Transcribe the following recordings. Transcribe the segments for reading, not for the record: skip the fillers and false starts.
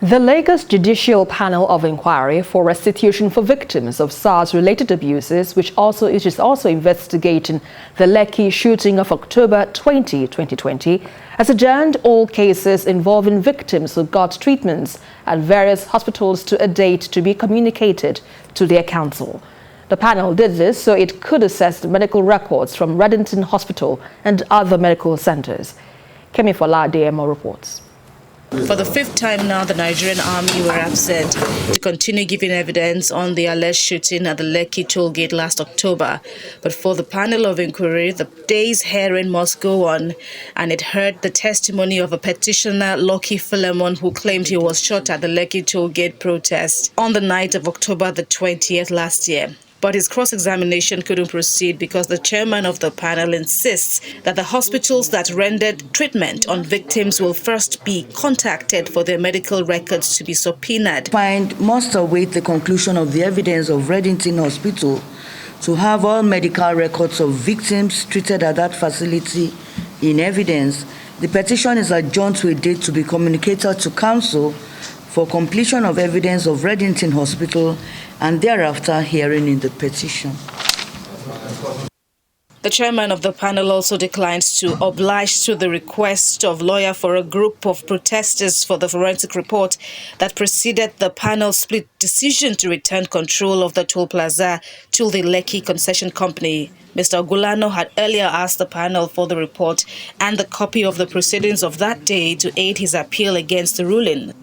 The Lagos Judicial Panel of Inquiry for Restitution for Victims of SARS-related abuses, which is also investigating the Lekki shooting of October 20, 2020, has adjourned all cases involving victims who got treatments at various hospitals to a date to be communicated to their counsel. The panel did this so it could assess the medical records from Reddington Hospital and other medical centers. Kemi Folade reports. For the fifth time now, the Nigerian army were absent to continue giving evidence on the alleged shooting at the Lekki toll gate last October. But for the panel of inquiry, the day's hearing must go on, and it heard the testimony of a petitioner, Lekki Philemon, who claimed he was shot at the Lekki toll gate protest on the night of October the 20th last year. But his cross-examination couldn't proceed because the chairman of the panel insists that the hospitals that rendered treatment on victims will first be contacted for their medical records to be subpoenaed. Must await the conclusion of the evidence of Reddington Hospital to have all medical records of victims treated at that facility in evidence. The petition is adjourned to a date to be communicated to counsel for completion of evidence of Reddington Hospital and thereafter hearing in the petition. The chairman of the panel also declines to oblige to the request of lawyer for a group of protesters for the forensic report that preceded the panel's split decision to return control of the toll plaza to the Lekki concession company. Mr. Ogulano had earlier asked the panel for the report and the copy of the proceedings of that day to aid his appeal against the ruling.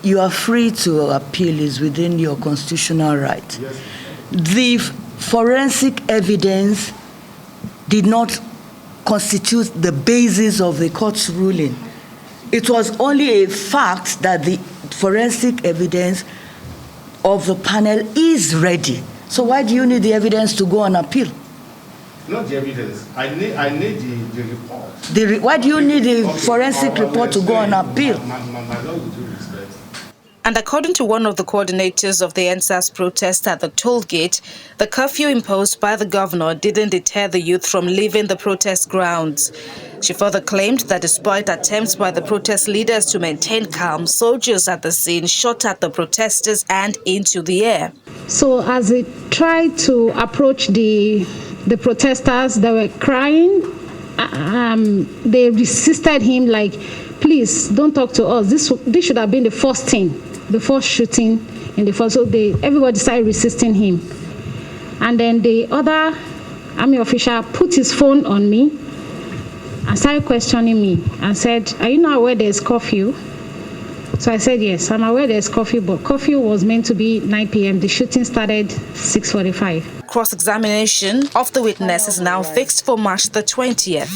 You are free to appeal, is within your constitutional right. Yes. The forensic evidence did not constitute the basis of the court's ruling. It was only a fact that the forensic evidence of the panel is ready. So why do you need the evidence to go on appeal? Not the evidence. I need the report. Why do you need the forensic report to go on appeal? And according to one of the coordinators of the NSAS protest at the toll gate, the curfew imposed by the governor didn't deter the youth from leaving the protest grounds. She further claimed that despite attempts by the protest leaders to maintain calm, soldiers at the scene shot at the protesters and into the air. So as they tried to approach the protesters, they were crying. They resisted him like, please don't talk to us. This should have been the first thing. The first shooting in the first, so everybody started resisting him. And then the other army official put his phone on me and started questioning me and said, are you not aware there's curfew? So I said, yes, I'm aware there's curfew, but curfew was meant to be 9 p.m. The shooting started 6:45. Cross-examination of the witness is now fixed for March the 20th.